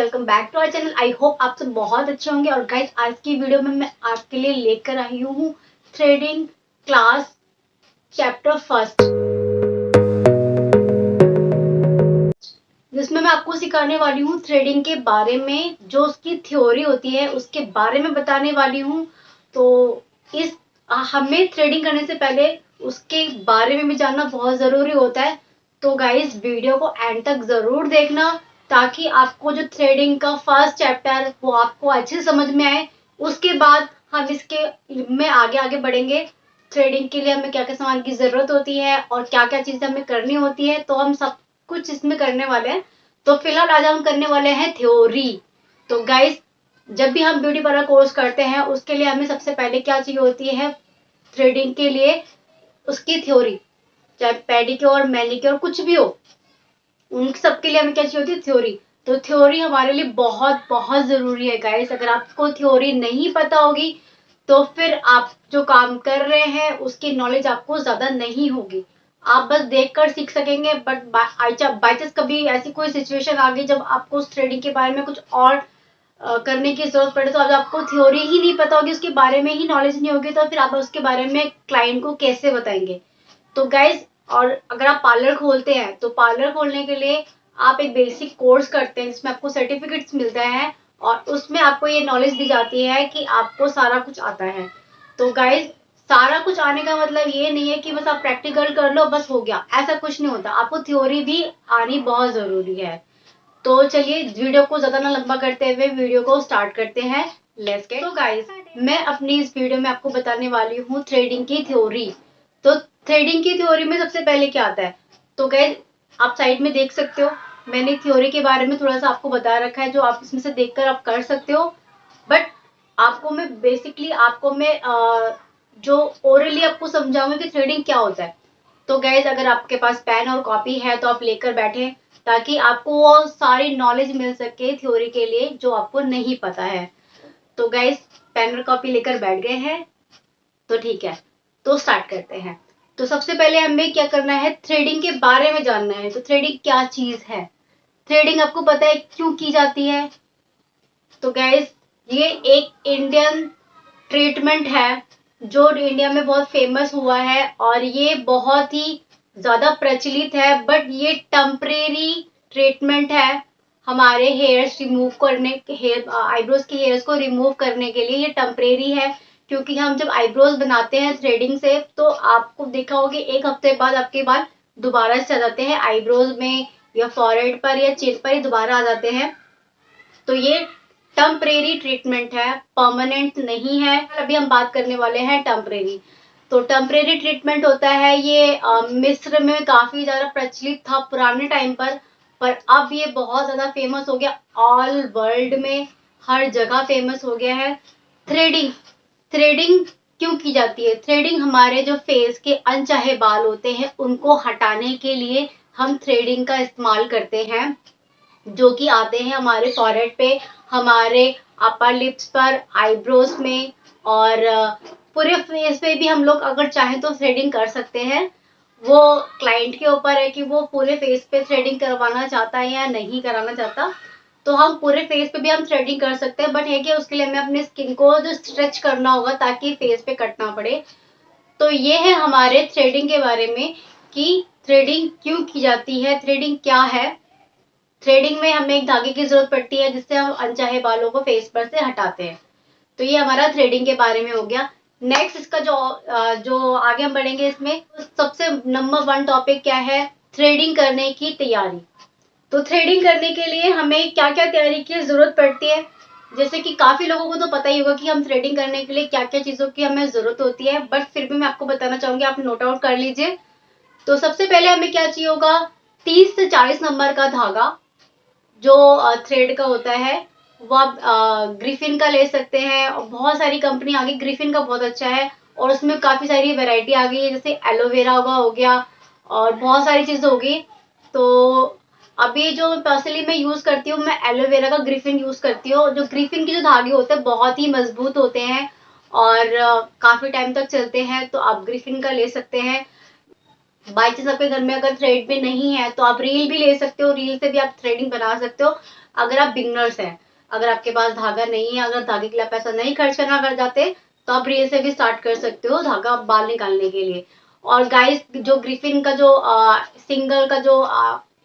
Welcome back to our channel. I hope आप सब बहुत अच्छे होंगे। और गाइस आज की वीडियो में मैं आपके लिए लेकर आई हूँ थ्रेडिंग क्लास चैप्टर फर्स्ट, जिसमें मैं आपको सिखाने वाली हूँ थ्रेडिंग के बारे में। जो उसकी थ्योरी होती है उसके बारे में बताने वाली हूँ। तो इस हमें थ्रेडिंग करने से पहले उसके बारे में भी जानना बहुत ज़रूरी होता है। तो गाइस वीडियो को एंड तक ज़रूर देखना, ताकि आपको जो थ्रेडिंग का फर्स्ट चैप्टर वो आपको अच्छे से समझ में आए। उसके बाद हम इसके में आगे आगे बढ़ेंगे। थ्रेडिंग के लिए हमें क्या क्या सामान की ज़रूरत होती है और क्या क्या चीज़ें हमें करनी होती है, तो हम सब कुछ इसमें करने वाले हैं। तो फिलहाल आज हम करने वाले हैं थ्योरी। तो गाइस जब भी हम ब्यूटी पार्लर कोर्स करते हैं उसके लिए हमें सबसे पहले क्या चाहिए होती है, थ्रेडिंग के लिए उसकी थ्योरी। चाहे पेडिक्योर मैनिक्योर कुछ भी हो, उन सब के लिए हमें क्या चाहिए होती है, थ्योरी। तो थ्योरी हमारे लिए बहुत बहुत जरूरी है गाइस। अगर आपको थ्योरी नहीं पता होगी तो फिर आप जो काम कर रहे हैं उसकी नॉलेज आपको ज्यादा नहीं होगी। आप बस देखकर सीख सकेंगे, बट बाई चांस कभी ऐसी कोई सिचुएशन आ गई जब आपको उस थ्रेडिंग के बारे में कुछ और करने की जरूरत पड़े, तो अब आपको थ्योरी ही नहीं पता होगी, उसके बारे में ही नॉलेज नहीं होगी, तो फिर आप उसके बारे में क्लाइंट को कैसे बताएंगे। तो गाइज, और अगर आप पार्लर खोलते हैं तो पार्लर खोलने के लिए आप एक बेसिक कोर्स करते हैं जिसमें आपको सर्टिफिकेट्स मिलते हैं, और उसमें आपको ये नॉलेज दी जाती है कि आपको सारा कुछ आता है। तो गाइज, सारा कुछ आने का मतलब ये नहीं है कि बस आप प्रैक्टिकल कर लो बस हो गया, ऐसा कुछ नहीं होता। आपको थ्योरी भी आनी बहुत जरूरी है। तो चलिए वीडियो को ज्यादा ना लंबा करते हुए वीडियो को स्टार्ट करते हैं। Let's get. तो गाइस, मैं अपनी इस वीडियो में आपको बताने वाली हूँ थ्रेडिंग की थ्योरी। तो थ्रेडिंग की थ्योरी में सबसे पहले क्या आता है, तो गाइस आप साइड में देख सकते हो, मैंने थ्योरी के बारे में थोड़ा सा आपको बता रखा है, जो आप इसमें से देखकर आप कर सकते हो। बट आपको मैं बेसिकली जो ओरली आपको समझाऊंगी कि थ्रेडिंग क्या होता है। तो गैस अगर आपके पास पेन और कॉपी है तो आप लेकर बैठे, ताकि आपको वो सारी नॉलेज मिल सके थ्योरी के लिए जो आपको नहीं पता है। तो गैस पेन और कॉपी लेकर बैठ गए हैं, तो ठीक है, तो स्टार्ट करते हैं। तो सबसे पहले हमें क्या करना है, थ्रेडिंग के बारे में जानना है। तो थ्रेडिंग क्या चीज है, थ्रेडिंग आपको पता है क्यों की जाती है। तो गैस ये एक इंडियन ट्रीटमेंट है जो इंडिया में बहुत फेमस हुआ है, और ये बहुत ही ज्यादा प्रचलित है। बट ये टेम्परेरी ट्रीटमेंट है हमारे हेयर्स रिमूव करने, हेयर आईब्रोज के हेयर्स को रिमूव करने के लिए ये टेम्परेरी है। क्योंकि हम जब आईब्रोज बनाते हैं थ्रेडिंग से, तो आपको देखा होगा कि एक हफ्ते बाद आपके बाल दोबारा से आ जाते हैं आईब्रोज में, या फॉरहेड पर या चिन पर ही दोबारा आ जाते हैं। तो ये टेम्परेरी ट्रीटमेंट है, परमानेंट नहीं है। अभी हम बात करने वाले हैं टेम्परेरी। तो टेम्परेरी ट्रीटमेंट होता है ये मिस्र में काफी ज्यादा प्रचलित था पुराने टाइम पर अब ये बहुत ज्यादा फेमस हो गया, ऑल वर्ल्ड में हर जगह फेमस हो गया है। थ्रेडिंग, थ्रेडिंग क्यों की जाती है, थ्रेडिंग हमारे जो फेस के अनचाहे बाल होते हैं उनको हटाने के लिए हम थ्रेडिंग का इस्तेमाल करते हैं, जो कि आते हैं हमारे फॉरहेड पे, हमारे अपर लिप्स पर, आईब्रोज में, और पूरे फेस पे भी हम लोग अगर चाहें तो थ्रेडिंग कर सकते हैं। वो क्लाइंट के ऊपर है कि वो पूरे फेस पे थ्रेडिंग करवाना चाहता है या नहीं कराना चाहता। तो हम पूरे फेस पे भी हम थ्रेडिंग कर सकते हैं, बट है कि उसके लिए हमें अपने स्किन को जो स्ट्रेच करना होगा ताकि फेस पे कटना पड़े। तो ये है हमारे थ्रेडिंग के बारे में कि थ्रेडिंग क्यों की जाती है, थ्रेडिंग क्या है। थ्रेडिंग में हमें एक धागे की जरूरत पड़ती है जिससे हम अनचाहे बालों को फेस पर से हटाते हैं। तो ये हमारा थ्रेडिंग के बारे में हो गया। नेक्स्ट इसका जो आगे हम बढ़ेंगे इसमें, तो सबसे नंबर वन टॉपिक क्या है, थ्रेडिंग करने की तैयारी। तो थ्रेडिंग करने के लिए हमें क्या क्या तैयारी की जरूरत पड़ती है। जैसे कि काफी लोगों को तो पता ही होगा कि हम थ्रेडिंग करने के लिए क्या क्या चीजों की हमें जरूरत होती है, बट फिर भी मैं आपको बताना चाहूंगी, आप नोट आउट कर लीजिए। तो सबसे पहले हमें क्या चाहिए होगा, 30 से 40 नंबर का धागा जो थ्रेड का होता है, वो आप ग्रिफिन का ले सकते हैं। और बहुत सारी कंपनी आ गई, ग्रिफिन का बहुत अच्छा है, और उसमें काफी सारी वैरायटी आ गई है, जैसे एलोवेरा का हो गया और बहुत सारी चीजें हो गई। तो अभी जो पर्सनली मैं यूज करती हूँ, मैं एलोवेरा का ग्रिफिन यूज करती हूँ। जो ग्रिफिन के जो धागे होते हैं बहुत ही मजबूत होते हैं और काफी टाइम तक चलते हैं, तो आप ग्रिफिन का ले सकते हैं। बाई चांस आपके घर में अगर थ्रेड भी नहीं है तो आप रील भी ले सकते हो, रील से भी आप थ्रेडिंग बना सकते हो अगर आप बिगनर्स हैं। अगर आपके पास धागा नहीं है, अगर धागे के लिए पैसा नहीं खर्च करना कर जाते, तो आप रील से भी स्टार्ट कर सकते हो धागा बाल निकालने के लिए। और गाइस, जो ग्रिफिन का जो सिंगल का जो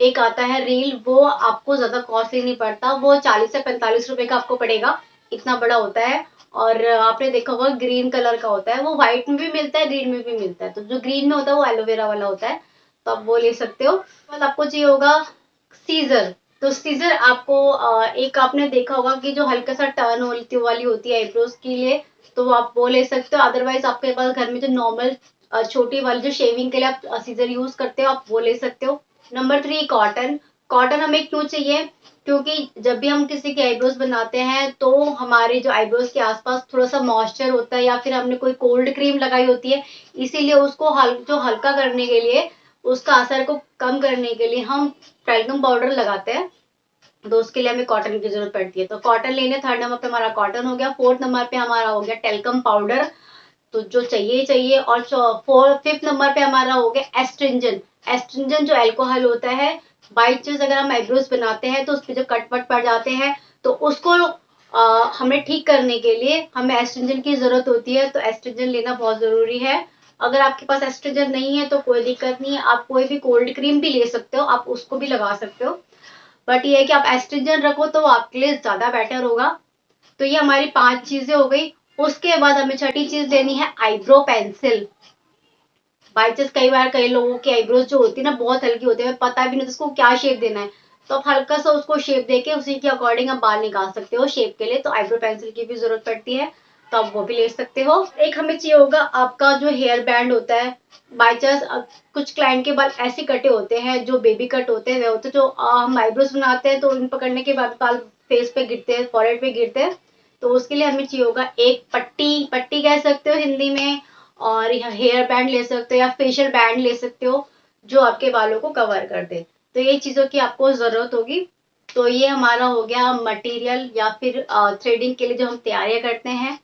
एक आता है रील, वो आपको ज्यादा कॉस्टली नहीं पड़ता, वो 40 से 45 रुपए का आपको पड़ेगा, इतना बड़ा होता है। और आपने देखा होगा ग्रीन कलर का होता है, वो व्हाइट में भी मिलता है, ग्रीन में भी मिलता है। तो जो ग्रीन में होता है वो एलोवेरा वाला होता है, तो आप वो ले सकते हो। बस आपको चाहिए होगा सीजर। तो सीजर आपको एक आपने देखा होगा कि जो हल्का सा टर्न वाली होती है आईब्रोज के लिए, तो आप वो ले सकते हो। अदरवाइज आपके पास घर में जो नॉर्मल छोटी वाली जो शेविंग के लिए आप सीजर यूज करते हो, आप वो ले सकते हो। Number 3, cotton. कॉटन हमें क्यों चाहिए? क्योंकि जब भी हम किसी की आईब्रोज बनाते हैं तो हमारे जो आईब्रोज के आसपास थोड़ा सा मॉइस्चर होता है, या फिर हमने कोई कोल्ड क्रीम लगाई होती है, इसीलिए उसको जो हल्का करने के लिए, उसका असर को कम करने के लिए हम टैल्कम पाउडर लगाते हैं। तो उसके लिए हमें कॉटन की जरूरत पड़ती है। तो कॉटन लेने, 3rd नंबर पे हमारा कॉटन हो गया। 4th नंबर पे हमारा हो गया टेल्कम पाउडर, तो जो चाहिए ही चाहिए। और 5th नंबर पे हमारा हो गया एस्ट्रिंजन। एस्ट्रिंजन जो अल्कोहल होता है, बाई चांस अगर हम आईब्रोज बनाते हैं तो उस पर जो कट वट पड़ जाते हैं, तो उसको हमें ठीक करने के लिए हमें एस्ट्रिंजन की जरूरत होती है। तो एस्ट्रिंजन लेना बहुत जरूरी है। अगर आपके पास एस्ट्रिंजन नहीं है तो कोई दिक्कत नहीं है, आप कोई भी कोल्ड क्रीम भी ले सकते हो, आप उसको भी लगा सकते हो। बट ये है कि आप एस्ट्रिंजन रखो तो आपके लिए ज्यादा बेटर होगा। तो ये हमारी 5 चीजें हो गई। उसके बाद हमें छठी चीज लेनी है आईब्रो पेंसिल। बाई चांस कई बार कई लोगों की आईब्रोज जो होती है ना बहुत हल्की होती है, पता भी नहीं उसको क्या शेप देना है, तो आप हल्का सा उसको शेप देके उसी के अकॉर्डिंग आप बाल निकाल सकते हो शेप के लिए। तो आईब्रो पेंसिल की भी जरूरत पड़ती है, तो आप वो भी ले सकते हो। एक हमें चाहिए होगा आपका जो हेयर बैंड होता है। बाई चांस कुछ क्लाइंट के बाल ऐसे कटे होते हैं जो बेबी कट होते हैं, वे होते जो हम आईब्रोज बनाते हैं तो उन पकड़ने के बाद बाल फेस पे गिरते हैं, फॉरहेड पे गिरते हैं। तो उसके लिए हमें चाहिए होगा एक पट्टी, पट्टी कह सकते हो हिंदी में, और हेयर बैंड ले सकते हो या फेशियल बैंड ले सकते हो, जो आपके बालों को कवर कर दे। तो ये चीजों की आपको जरूरत होगी। तो ये हमारा हो गया मटेरियल या फिर थ्रेडिंग के लिए जो हम तैयारियां करते हैं।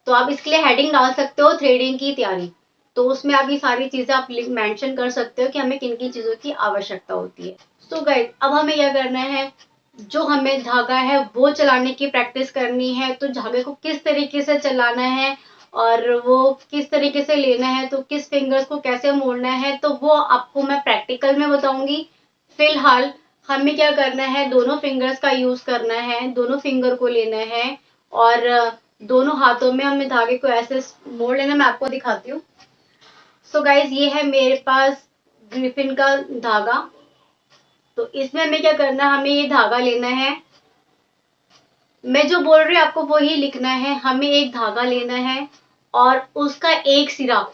तो आप इसके लिए हेडिंग डाल सकते हो थ्रेडिंग की तैयारी, तो उसमें आप ये सारी चीजें आप मेंशन कर सकते हो कि हमें किन किन चीजों की आवश्यकता होती है। सो गाइस, अब हमें यह करना है, जो हमें धागा है वो चलाने की प्रैक्टिस करनी है। तो धागे को किस तरीके से चलाना है और वो किस तरीके से लेना है, तो किस फिंगर्स को कैसे मोड़ना है, तो वो आपको मैं प्रैक्टिकल में बताऊंगी। फिलहाल हमें क्या करना है, दोनों फिंगर्स का यूज करना है, दोनों फिंगर को लेना है और दोनों हाथों में हमें धागे को ऐसे मोड़ लेना। मैं आपको दिखाती हूँ। सो गाइज, ये है मेरे पास ग्रिफिन का धागा। तो इसमें हमें क्या करना है, हमें ये धागा लेना है। मैं जो बोल रही हूँ आपको वही लिखना है। हमें एक धागा लेना है और उसका एक सिरा,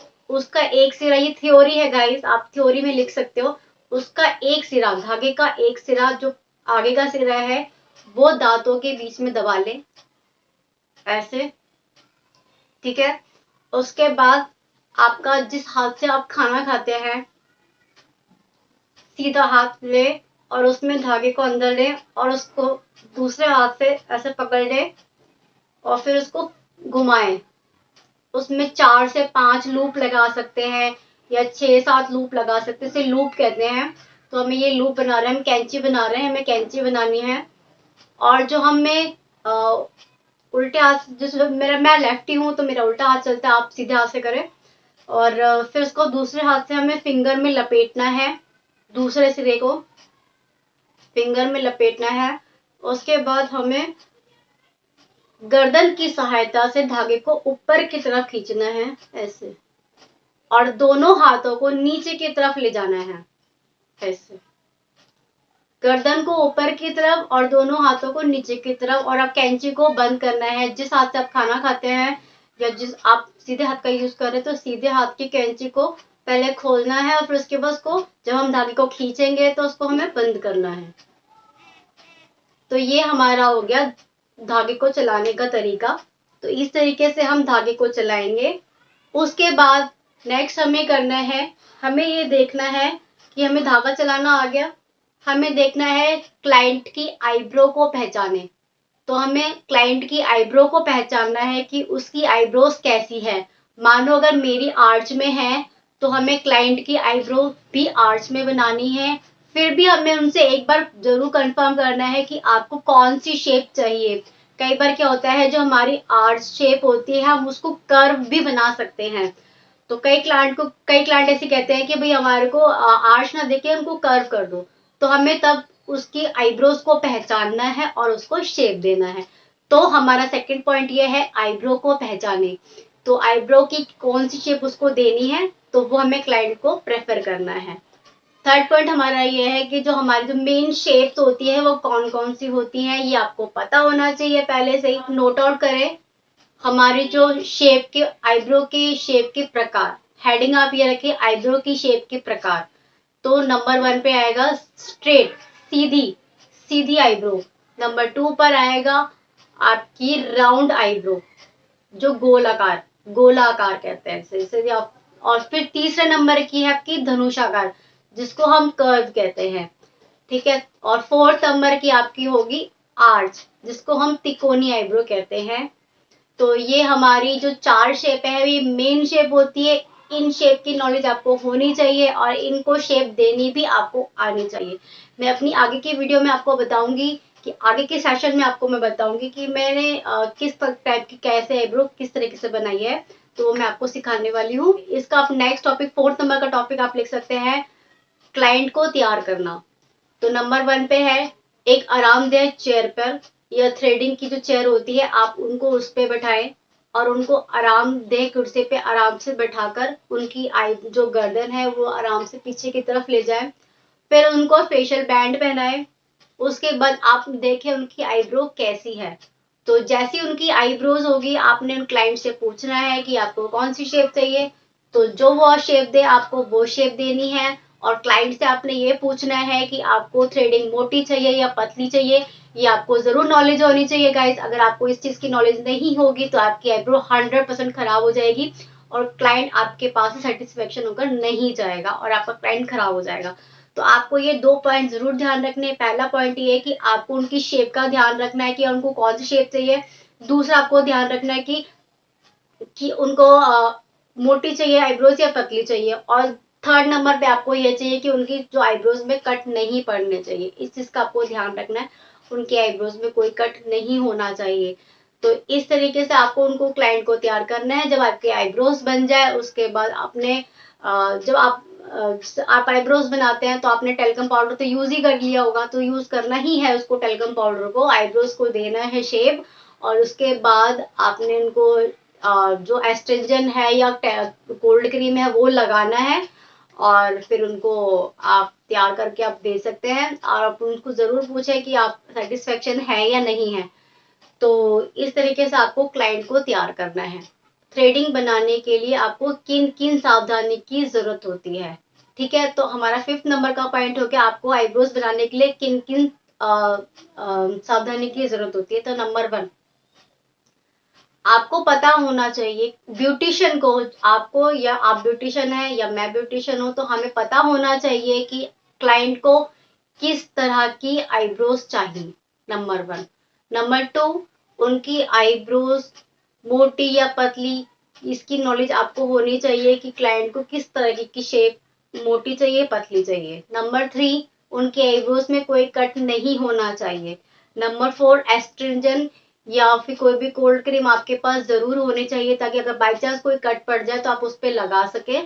ये थ्योरी है गाइस, आप थ्योरी में लिख सकते हो। उसका एक सिरा, धागे का एक सिरा, जो आगे का सिरा है, वो दांतों के बीच में दबा ले, ऐसे। ठीक है। उसके बाद आपका जिस हाथ से आप खाना खाते हैं, सीधा हाथ ले और उसमें धागे को अंदर ले और उसको दूसरे हाथ से ऐसे पकड़ ले और फिर उसको घुमाएं। उसमें 4 से 5 लूप लगा सकते हैं या 6-7 लूप लगा सकते हैं, इसे लूप कहते हैं। तो हमें ये लूप बना रहे हैं, हम कैंची बना रहे हैं, हमें कैंची बनानी है। और जो हमें उल्टे हाथ, जैसे मैं लेफ्टी हूँ तो मेरा उल्टा हाथ चलता है, आप सीधे हाथ से करें। और फिर उसको दूसरे हाथ से हमें फिंगर में लपेटना है, दूसरे सिरे को फिंगर में लपेटना है। उसके बाद हमें गर्दन की सहायता से धागे को ऊपर की तरफ खींचना है, ऐसे, और दोनों हाथों को नीचे की तरफ ले जाना है, ऐसे। गर्दन को ऊपर की तरफ और दोनों हाथों को नीचे की तरफ। और आप कैंची को बंद करना है, जिस हाथ से आप खाना खाते हैं या जिस आप सीधे हाथ का यूज कर रहे हैं, तो सीधे हाथ की कैंची को पहले खोलना है और फिर उसके बाद उसको, जब हम धागे को खींचेंगे तो उसको हमें बंद करना है। तो ये हमारा हो गया धागे को चलाने का तरीका। तो इस तरीके से हम धागे को चलाएंगे। उसके बाद नेक्स्ट हमें करना है, हमें ये देखना है कि हमें धागा चलाना आ गया। हमें देखना है क्लाइंट की आईब्रो को पहचाने। तो हमें क्लाइंट की आईब्रो को पहचानना है कि उसकी आईब्रोज कैसी है। मानो अगर मेरी आर्च में है तो हमें क्लाइंट की आईब्रो भी आर्च में बनानी है। फिर भी हमें उनसे एक बार जरूर कंफर्म करना है कि आपको कौन सी शेप चाहिए। कई बार क्या होता है, जो हमारी आर्च शेप होती है हम उसको कर्व भी बना सकते हैं। तो कई क्लाइंट ऐसे कहते हैं कि भाई हमारे को आर्च ना देके हमको कर्व कर दो। तो हमें तब उसकी आईब्रोज को पहचानना है और उसको शेप देना है। तो हमारा सेकंड पॉइंट ये है आईब्रो को पहचाने। तो आईब्रो की कौन सी शेप उसको देनी है, तो वो हमें क्लाइंट को प्रेफर करना है। थर्ड पॉइंट हमारा ये है कि जो हमारी जो मेन शेप्स होती है वो कौन कौन सी होती हैं, ये आपको पता होना चाहिए। पहले से ही नोट आउट करें हमारी जो शेप के आईब्रो के शेप के प्रकार। हेडिंग आप ये रखिए आईब्रो की शेप के प्रकार। तो नंबर 1 पे आएगा स्ट्रेट, सीधी सीधी आईब्रो। नंबर 2 पर आएगा आपकी राउंड आईब्रो, जो गोलाकार कहते हैं इसे आप। और फिर तीसरे नंबर की है आपकी धनुषाकार, जिसको हम कर्व कहते हैं। ठीक है। और फोर्थ नंबर की आपकी होगी आर्च, जिसको हम तिकोनी आईब्रो कहते हैं। तो ये हमारी जो 4 शेप है ये मेन शेप होती है। इन शेप की नॉलेज आपको होनी चाहिए और इनको शेप देनी भी आपको आनी चाहिए। मैं अपनी आगे की वीडियो में आपको बताऊंगी कि आगे के सेशन में आपको मैं बताऊंगी कि मैंने किस टाइप की कैसे आईब्रो किस तरीके से बनाई है। तो वो मैं आपको सिखाने वाली हूँ। इसका आप नेक्स्ट टॉपिक 4th नंबर का टॉपिक आप लिख सकते हैं क्लाइंट को तैयार करना। तो नंबर 1 पे है एक आरामदेह चेयर पर या थ्रेडिंग की जो चेयर होती है आप उनको उस पे बैठाएं और उनको आरामदेह कुर्सी पे आराम से बैठाकर उनकी आई जो गर्दन है वो आराम से पीछे की तरफ ले जाएं। फिर उनको फेशियल बैंड पहनाएं। उसके बाद आप देखें उनकी आईब्रो कैसी है। तो जैसी उनकी आईब्रोज होगी आपने उन क्लाइंट से पूछना है कि आपको कौन सी शेप चाहिए। तो जो वो शेप दे आपको वो शेप देनी है। और क्लाइंट से आपने ये पूछना है कि आपको थ्रेडिंग मोटी चाहिए या पतली चाहिए। ये आपको जरूर नॉलेज होनी चाहिए गाइस। अगर आपको इस चीज की नॉलेज नहीं होगी तो आपकी आईब्रो 100% खराब हो जाएगी और क्लाइंट आपके पास से सेटिस्फेक्शन होकर नहीं जाएगा और आपका क्लाइंट खराब हो जाएगा। तो आपको ये 2 पॉइंट जरूर ध्यान रखने। पहला पॉइंट ये है कि आपको उनकी शेप का ध्यान रखना है कि उनको कौन सी शेप चाहिए। दूसरा आपको ध्यान रखना है कि उनको मोटी चाहिए आईब्रोज या पतली चाहिए। और थर्ड नंबर पे आपको ये चाहिए कि उनकी जो आईब्रोज में कट नहीं पड़ने चाहिए। इस चीज का आपको ध्यान रखना है। उनकी आईब्रोज में कोई कट नहीं होना चाहिए। तो इस तरीके से आपको उनको क्लाइंट को तैयार करना है। जब आपके आईब्रोज बन जाए उसके बाद आपने जब आप आईब्रोज बनाते हैं तो आपने टेल्कम पाउडर तो यूज ही कर लिया होगा। तो यूज करना ही है उसको, टेल्कम पाउडर को आईब्रोज को देना है शेप। और उसके बाद आपने उनको जो एस्ट्रिंजन है या कोल्ड क्रीम है वो लगाना है। और फिर उनको आप तैयार करके आप दे सकते हैं। और आप उनको जरूर पूछें कि आप सेटिस्फेक्शन है या नहीं है। तो इस तरीके से आपको क्लाइंट को तैयार करना है। थ्रेडिंग बनाने के लिए आपको किन किन सावधानी की जरूरत होती है। ठीक है। तो हमारा 5th नंबर का पॉइंट हो गया आपको आईब्रोज बनाने के लिए किन किन सावधानी की जरूरत होती है। तो नंबर 1 आपको पता होना चाहिए ब्यूटिशियन को, आपको या आप ब्यूटिशियन है या मैं ब्यूटिशियन हूं तो हमें पता होना चाहिए कि क्लाइंट को किस तरह की आईब्रोज चाहिए। नंबर 1। नंबर 2 उनकी आईब्रोज मोटी या पतली, इसकी नॉलेज आपको होनी चाहिए कि क्लाइंट को किस तरह की शेप मोटी चाहिए पतली चाहिए। नंबर 3 उनके आईब्रोज में कोई कट नहीं होना चाहिए। नंबर 4 एस्ट्रिंजन या फिर कोई भी कोल्ड क्रीम आपके पास जरूर होनी चाहिए ताकि अगर बाई चांस कोई कट पड़ जाए तो आप उस पर लगा सके।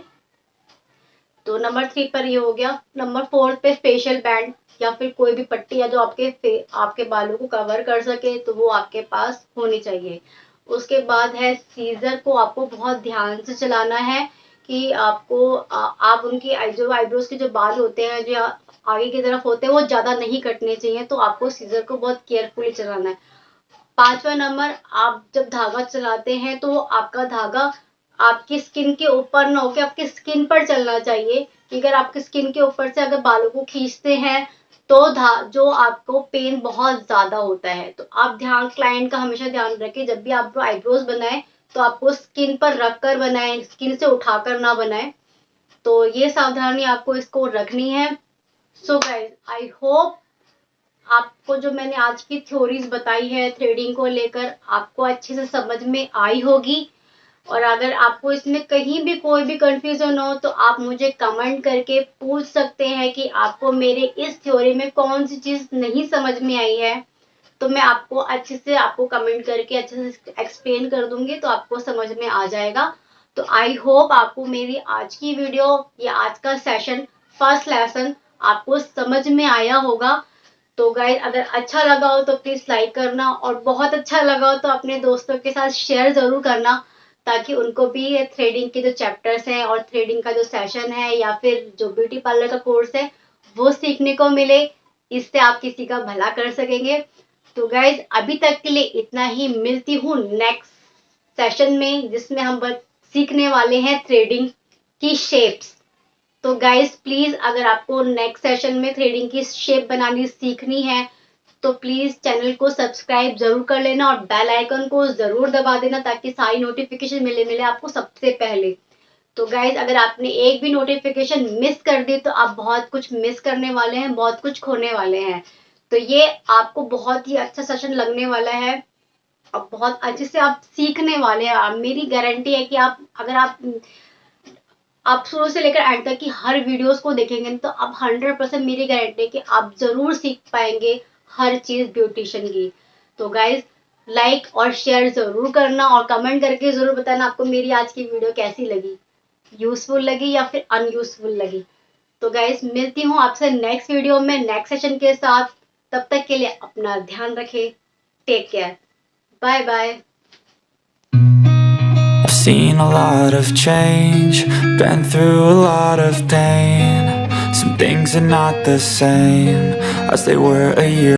तो नंबर 3 पर ये हो गया। नंबर 4 पे फेशियल बैंड या फिर कोई भी पट्टी या जो आपके बालों को कवर कर सके तो वो आपके पास होनी चाहिए। उसके बाद है सीजर को आपको बहुत ध्यान से चलाना है कि आपको आप उनकी जो आईब्रोज के जो बाल होते हैं जो आगे की तरफ होते हैं वो ज्यादा नहीं कटने चाहिए। तो आपको सीजर को बहुत केयरफुली चलाना है। 5वां नंबर आप जब धागा चलाते हैं तो आपका धागा आपकी स्किन के ऊपर ना होकर आपकी स्किन पर चलना चाहिए। कि अगर आपकी स्किन के ऊपर से अगर बालों को खींचते हैं तो जो आपको पेन बहुत ज्यादा होता है। तो आप क्लाइंट का हमेशा ध्यान रखें जब भी आप आईब्रोज बनाएं तो आपको स्किन पर रख कर बनाएं, स्किन से उठाकर ना बनाएं। तो ये सावधानी आपको इसको रखनी है। सो गाइस आई होप आपको जो मैंने आज की थ्योरीज बताई है थ्रेडिंग को लेकर आपको अच्छे से समझ में आई होगी। और अगर आपको इसमें कहीं भी कोई भी कंफ्यूजन हो तो आप मुझे कमेंट करके पूछ सकते हैं कि आपको मेरे इस थ्योरी में कौन सी चीज़ नहीं समझ में आई है, तो मैं आपको अच्छे से आपको कमेंट करके अच्छे से एक्सप्लेन कर दूंगी, तो आपको समझ में आ जाएगा। तो आई होप आपको मेरी आज की वीडियो या आज का सेशन फर्स्ट लेसन आपको समझ में आया होगा। तो गाइस अगर अच्छा लगा हो तो प्लीज लाइक करना, और बहुत अच्छा लगा हो तो अपने दोस्तों के साथ शेयर जरूर करना, ताकि उनको भी ये थ्रेडिंग के जो चैप्टर्स हैं और थ्रेडिंग का जो सेशन है या फिर जो ब्यूटी पार्लर का कोर्स है वो सीखने को मिले। इससे आप किसी का भला कर सकेंगे। तो गाइज अभी तक के लिए इतना ही, मिलती हूँ नेक्स्ट सेशन में जिसमें हम सीखने वाले हैं थ्रेडिंग की शेप्स। तो गाइज प्लीज अगर आपको नेक्स्ट सेशन में थ्रेडिंग की शेप बनानी सीखनी है तो प्लीज चैनल को सब्सक्राइब जरूर कर लेना और बेल आइकन को जरूर दबा देना, ताकि सारी नोटिफिकेशन मिले आपको सबसे पहले। तो गाइज अगर आपने एक भी नोटिफिकेशन मिस कर दी तो आप बहुत कुछ मिस करने वाले हैं, बहुत कुछ खोने वाले हैं। तो ये आपको बहुत ही अच्छा सेशन लगने वाला है और बहुत अच्छे से आप सीखने वाले हैं। मेरी गारंटी है कि अगर आप शुरू से लेकर एंड तक की हर वीडियोस को देखेंगे तो आप 100% मेरी गारंटी है कि आप जरूर सीख पाएंगे हर चीज ब्यूटिशियन की। तो गाइज लाइक और शेयर जरूर करना और कमेंट करके जरूर बताना आपको मेरी आज की वीडियो कैसी लगी, यूजफुल लगी या फिर अनयूजफुल लगी। तो गाइज मिलती हूँ आपसे नेक्स्ट वीडियो में नेक्स्ट सेशन के साथ। तब तक के लिए अपना ध्यान रखें। Take care, bye bye. I've seen a lot of change, been through a lot of pain. Some things are not the same as they were a year